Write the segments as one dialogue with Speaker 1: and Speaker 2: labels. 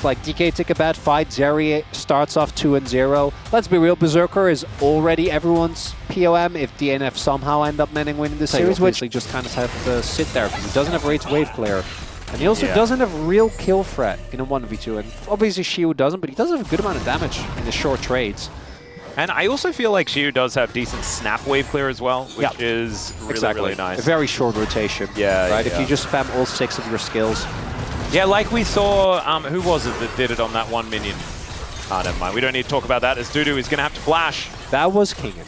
Speaker 1: like DK take a bad fight, Zeri starts off 2-0. Let's be real, Berserker is already everyone's POM if DNF somehow end up winning the series, which he just kind of have to sit there because he doesn't have Raid's wave clear. And he also doesn't have real kill threat in a 1v2. And obviously Xiu doesn't, but he does have a good amount of damage in the short trades.
Speaker 2: And I also feel like Xiu does have decent snap wave clear as well, which is really, really nice.
Speaker 1: A very short rotation.
Speaker 2: Yeah,
Speaker 1: right? If you just spam all 6 of your skills.
Speaker 2: Yeah, like we saw, who was it that did it on that one minion? Ah, never mind. We don't need to talk about that as Dudu is going to have to flash.
Speaker 1: That was Kingen.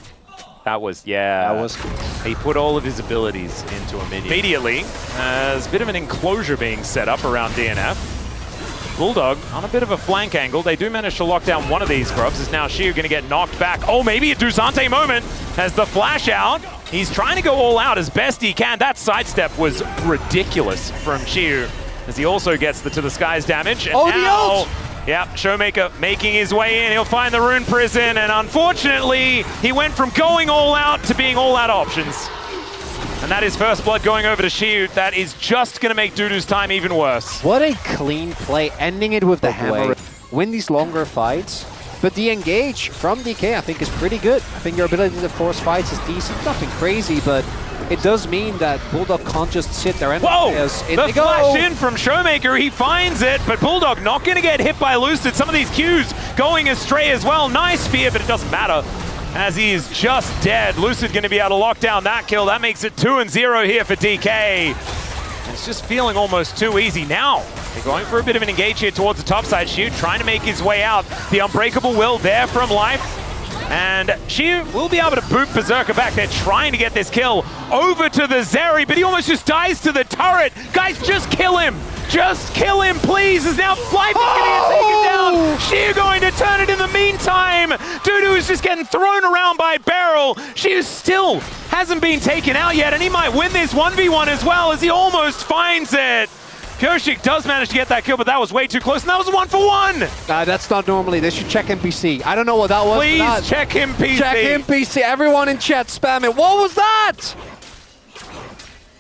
Speaker 2: That was, yeah.
Speaker 1: That was Kingen.
Speaker 2: He put all of his abilities into a minion. Immediately, there's a bit of an enclosure being set up around DNF. Bulldog on a bit of a flank angle. They do manage to lock down one of these grubs. Is now Xiu going to get knocked back? Oh, maybe a Dusante moment as the flash out. He's trying to go all out as best he can. That sidestep was ridiculous from Xiu as he also gets the to the skies damage. And
Speaker 1: oh,
Speaker 2: now,
Speaker 1: the ult!
Speaker 2: Yeah, Showmaker making his way in. He'll find the Rune Prison, and unfortunately, he went from going all out to being all out options. And that is first blood going over to Xiu. That is just going to make Dudu's time even worse.
Speaker 1: What a clean play, ending it with the hammer. Win these longer fights. But the engage from DK, I think, is pretty good. I think your ability to force fights is decent. Nothing crazy, but it does mean that Bulldog can't just sit there and...
Speaker 2: Whoa! The flash in from Showmaker, he finds it, but Bulldog not going to get hit by Lucid. Some of these Qs going astray as well. Nice fear, but it doesn't matter, as he is just dead. Lucid going to be able to lock down that kill. That makes it 2-0 here for DK. It's just feeling almost too easy now. They're going for a bit of an engage here towards the top side. Xiu trying to make his way out. The Unbreakable Will there from Life. And Xiu will be able to boot Berserker back. They're trying to get this kill over to the Zeri, but he almost just dies to the turret. Guys, just kill him. Just kill him, please. Is now Life is going to get taken down. Xiu going to turn it in the meantime. Dudu is just getting thrown around by Barrel. Xiu still hasn't been taken out yet, and he might win this 1v1 as well as he almost finds it. Koshik does manage to get that kill, but that was way too close, and that was a 1-for-1!
Speaker 1: That's not normally. They should check NPC. I don't know what that was.
Speaker 2: Please check NPC.
Speaker 1: Check NPC. Everyone in chat spam it. What was that?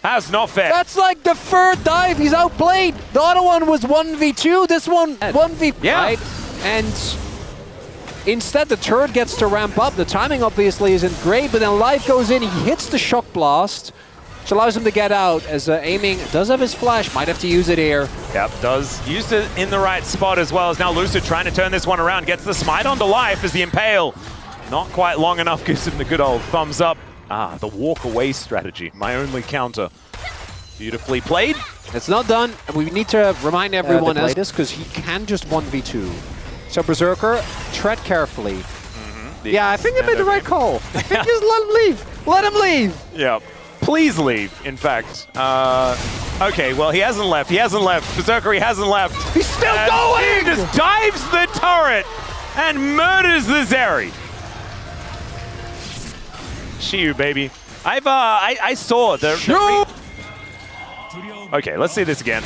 Speaker 2: That's not fair.
Speaker 1: That's like the third dive. He's outplayed. The other one was 1v2. This one 1v.
Speaker 2: Yeah.
Speaker 1: Right? And instead, the turret gets to ramp up. The timing obviously isn't great, but then Life goes in. He hits the shock blast, which allows him to get out as aiming does have his flash. Might have to use it here.
Speaker 2: Yep, does. Used it in the right spot as well as now Lucid trying to turn this one around. Gets the smite onto Life as the Impale. Not quite long enough, gives him the good old thumbs up. Ah, the walk away strategy. My only counter. Beautifully played.
Speaker 1: It's not done. We need to remind everyone to play this because he can just 1v2. So Berserker, tread carefully. Yeah, I think they made the right call. I think just let him leave. Let him leave.
Speaker 2: Yeah. Please leave, in fact. Okay, well, he hasn't left. He hasn't left. Berserker, he hasn't left.
Speaker 1: He's still going!
Speaker 2: He just dives the turret and murders the Zeri. Xiu, baby. I saw the okay, let's see this again.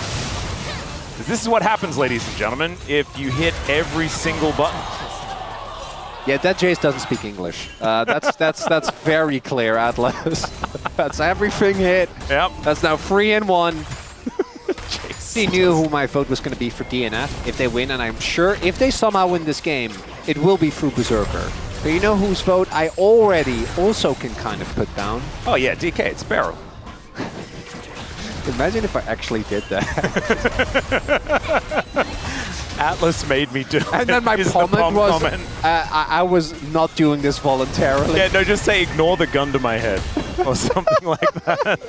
Speaker 2: This is what happens, ladies and gentlemen, if you hit every single button.
Speaker 1: Yeah, that Jace doesn't speak English. That's very clear, Atlas. That's everything hit.
Speaker 2: Yep.
Speaker 1: That's now 3-1. He knew who my vote was going to be for DNF if they win, and I'm sure if they somehow win this game, it will be through Berserker. But you know whose vote I already also can kind of put down?
Speaker 2: Oh yeah, DK, it's Barrel.
Speaker 1: Imagine if I actually did that.
Speaker 2: Atlas made me do it.
Speaker 1: And then my comment was, I was not doing this voluntarily.
Speaker 2: Yeah, no, just say ignore the gun to my head. Or something like that.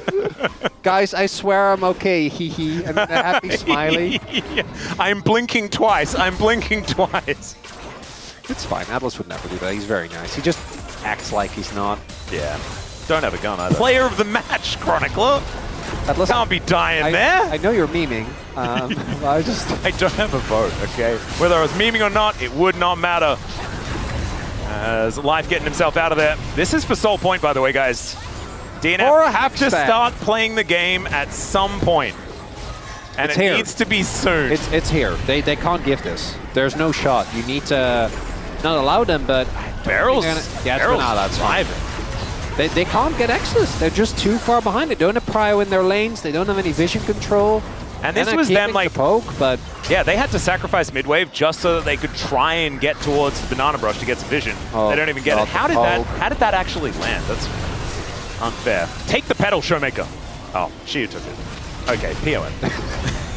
Speaker 1: Guys, I swear I'm okay, hee hee, and a happy smiley.
Speaker 2: Yeah. I'm blinking twice, I'm blinking twice.
Speaker 1: It's fine, Atlas would never do that, he's very nice. He just acts like he's not.
Speaker 2: Yeah, don't have a gun either. Player of the match, Chronicler.
Speaker 1: Atlas,
Speaker 2: can't be dying there.
Speaker 1: I know you're memeing.
Speaker 2: I don't have a vote, okay? Whether I was memeing or not, it would not matter. As Life getting himself out of there. This is for Soul Point, by the way, guys. DNF have to start playing the game at some point. And it needs to be soon.
Speaker 1: It's here. They can't give this. There's no shot. You need to not allow them, but...
Speaker 2: Barrels?
Speaker 1: Yeah, it's not allowed. It's They can't get access. They're just too far behind. They don't have prio in their lanes. They don't have any vision control.
Speaker 2: And this was them like
Speaker 1: poke, but
Speaker 2: yeah, they had to sacrifice mid-wave just so that they could try and get towards the banana brush to get some vision. They don't even get it. How did that actually land? That's unfair. Take the pedal, Showmaker. Oh, Shiu took it. Okay, POM.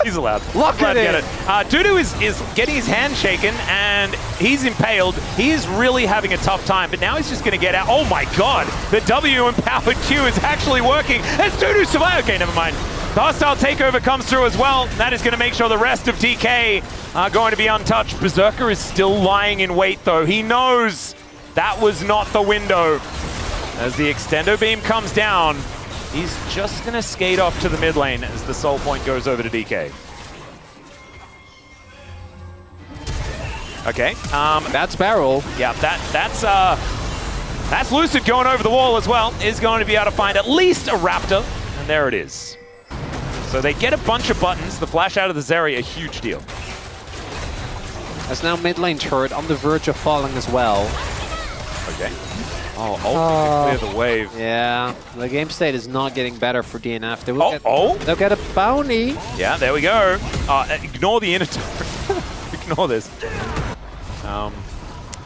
Speaker 2: He's allowed.
Speaker 1: Look at it.
Speaker 2: Dudu is getting his hand shaken, and he's impaled. He is really having a tough time, but now he's just going to get out. Oh my god, the W-empowered Q is actually working. As Dudu survives. Okay, never mind. The hostile takeover comes through as well. That is going to make sure the rest of DK are going to be untouched. Berserker is still lying in wait, though. He knows that was not the window. As the extendo beam comes down, he's just going to skate off to the mid lane as the soul point goes over to DK. Okay.
Speaker 1: That's Barrel.
Speaker 2: Yeah, that's Lucid going over the wall as well. Is going to be able to find at least a Raptor, and there it is. So they get a bunch of buttons. The flash out of the Zeri, a huge deal.
Speaker 1: As now mid lane turret on the verge of falling as well.
Speaker 2: Okay. Oh, ultimate to clear the wave.
Speaker 1: Yeah, the game state is not getting better for DNF. They will they'll get a bounty.
Speaker 2: Yeah, there we go. Ignore the inner turret. Ignore this.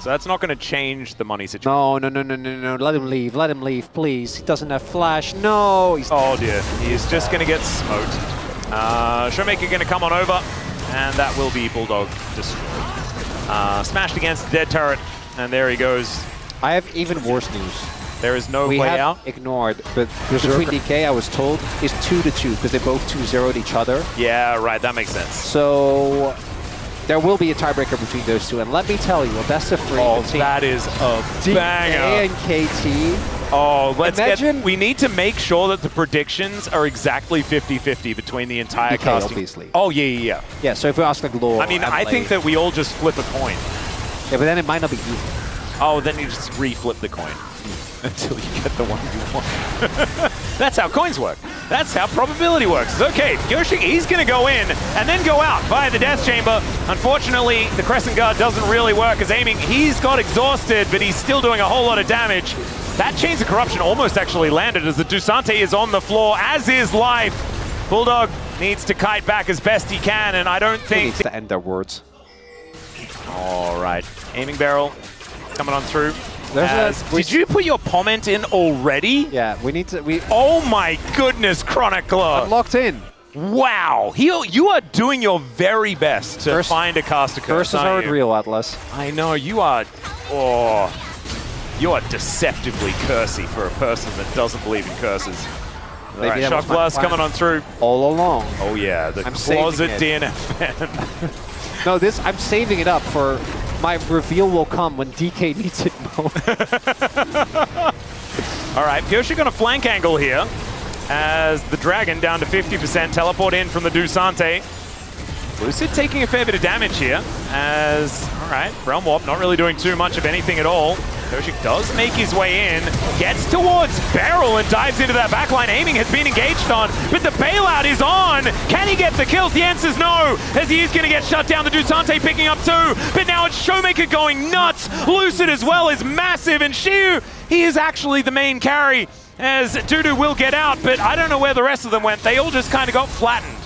Speaker 2: So that's not going to change the money situation.
Speaker 1: No. Let him leave, please. He doesn't have flash. No.
Speaker 2: Oh dear, he's just going to get smoked. Showmaker going to come on over, and that will be Bulldog destroyed. Smashed against the dead turret, and there he goes.
Speaker 1: I have even worse news.
Speaker 2: There is no way out.
Speaker 1: Ignored, but between DK, I was told, is 2-2 because they both 2-0'd each other.
Speaker 2: Yeah, right. That makes sense.
Speaker 1: So there will be a tiebreaker between those two, and let me tell you, a best of 3.
Speaker 2: Oh, that is a banger.
Speaker 1: DK and KT.
Speaker 2: Oh, we need to make sure that the predictions are exactly 50-50 between the entire
Speaker 1: DK,
Speaker 2: casting.
Speaker 1: obviously.
Speaker 2: Oh, yeah.
Speaker 1: Yeah, so if we ask like lore,
Speaker 2: I mean, I think that we all just flip a coin.
Speaker 1: Yeah, but then it might not be even.
Speaker 2: Oh, then you just re-flip the coin until you get the one you want. That's how coins work. That's how probability works. Okay, Yoshi, he's going to go in and then go out via the Death Chamber. Unfortunately, the Crescent Guard doesn't really work as aiming. He's got exhausted, but he's still doing a whole lot of damage. That Chains of Corruption almost actually landed as the Dusante is on the floor, as is Life. Bulldog needs to kite back as best he can, and I don't think...
Speaker 1: He needs to end their words.
Speaker 2: All right, aiming barrel coming on through. Did you put your comment in already?
Speaker 1: Yeah, we need to...
Speaker 2: Oh my goodness, Chronicler!
Speaker 1: I'm locked in.
Speaker 2: Wow, you are doing your very best to find a caster curse.
Speaker 1: Curses aren't real, Atlas.
Speaker 2: I know, you are... Oh, you are deceptively cursy for a person that doesn't believe in curses. All right, Shock Blast coming on through.
Speaker 1: All along.
Speaker 2: Oh yeah, the closet DNF fan.
Speaker 1: No, I'm saving it up for... My reveal will come when DK needs it most.
Speaker 2: All right, Kyoshi got a flank angle here as the Dragon down to 50%, teleport in from the Dusante. Lucid taking a fair bit of damage here as, all right, Realm Warp not really doing too much of anything at all. Kyoshi does make his way in, gets towards Barrel and dives into that backline. Aiming has been engaged on, but the bailout is on. Can he get the kills? The answer's no, as he is going to get shut down. The Dusante picking up 2, but now it's Showmaker going nuts. Lucid as well is massive, and Shiu, he is actually the main carry, as Dudu will get out, but I don't know where the rest of them went. They all just kind of got flattened.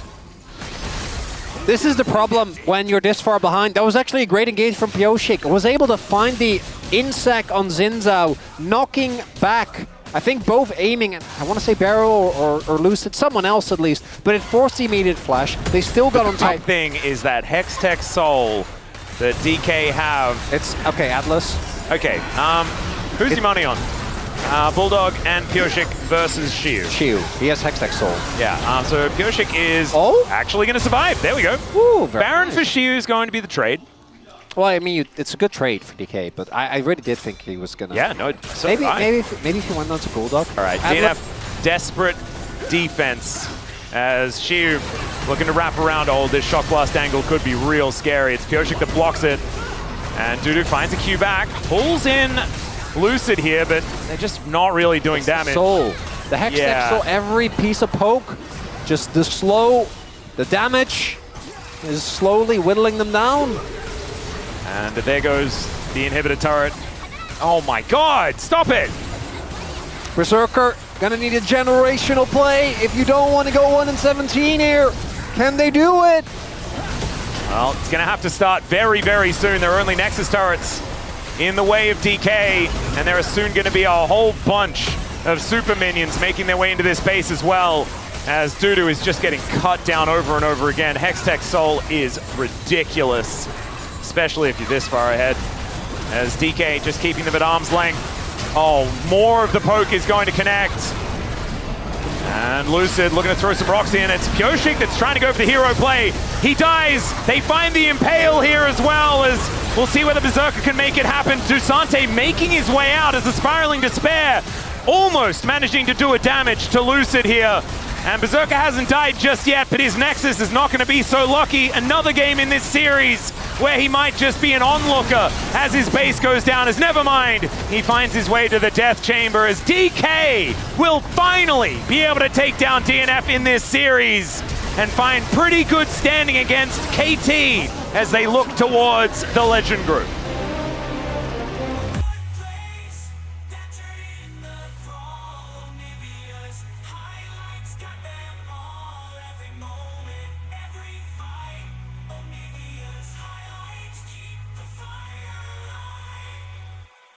Speaker 1: This is the problem when you're this far behind. That was actually a great engage from Pioshik. Was able to find the insec on Zinzao, knocking back, I think both aiming, I want to say Barrow or Lucid, someone else at least, but it forced the immediate flash. They still got on top.
Speaker 2: The thing is that Hextech Soul that DK have.
Speaker 1: It's, okay, Atlas.
Speaker 2: Okay, who's your money on? Bulldog and Pioshik versus Shiu.
Speaker 1: Shiu. He has Hextech Soul.
Speaker 2: Yeah, so Pioshik is actually going to survive. There we go.
Speaker 1: Ooh,
Speaker 2: Baron
Speaker 1: nice.
Speaker 2: for Shiu is going to be the trade.
Speaker 1: Well, I mean, it's a good trade for DK, but I really did think he was going to...
Speaker 2: Yeah, no, so
Speaker 1: maybe if he went on to Bulldog.
Speaker 2: All right, DNF, desperate defense as Shiu looking to wrap around. Oh, this Shock Blast angle could be real scary. It's Pioshik that blocks it. And Dudu finds a Q back, pulls in Lucid here, but they're just not really doing damage.
Speaker 1: The Hextech Soul, every piece of poke, just the damage is slowly whittling them down.
Speaker 2: And there goes the inhibitor turret. Oh my god, stop it!
Speaker 1: Berserker, gonna need a generational play if you don't want to go 1-17 here. Can they do it?
Speaker 2: Well, it's going to have to start very, very soon. There are only Nexus turrets in the way of DK, and there are soon going to be a whole bunch of super minions making their way into this base as well, as Dudu is just getting cut down over and over again. Hextech Soul is ridiculous, especially if you're this far ahead, as DK just keeping them at arm's length. Oh, more of the poke is going to connect. And Lucid looking to throw some rocks in. It's Pyoshik that's trying to go for the hero play. He dies. They find the Impale here as well, as we'll see whether Berserker can make it happen. Dusante making his way out as the Spiraling Despair almost managing to do a damage to Lucid here. And Berserker hasn't died just yet, but his Nexus is not going to be so lucky. Another game in this series where he might just be an onlooker as his base goes down. As never mind, he finds his way to the Death Chamber as DK will finally be able to take down DNF in this series and find pretty good standing against KT as they look towards the Legend Group.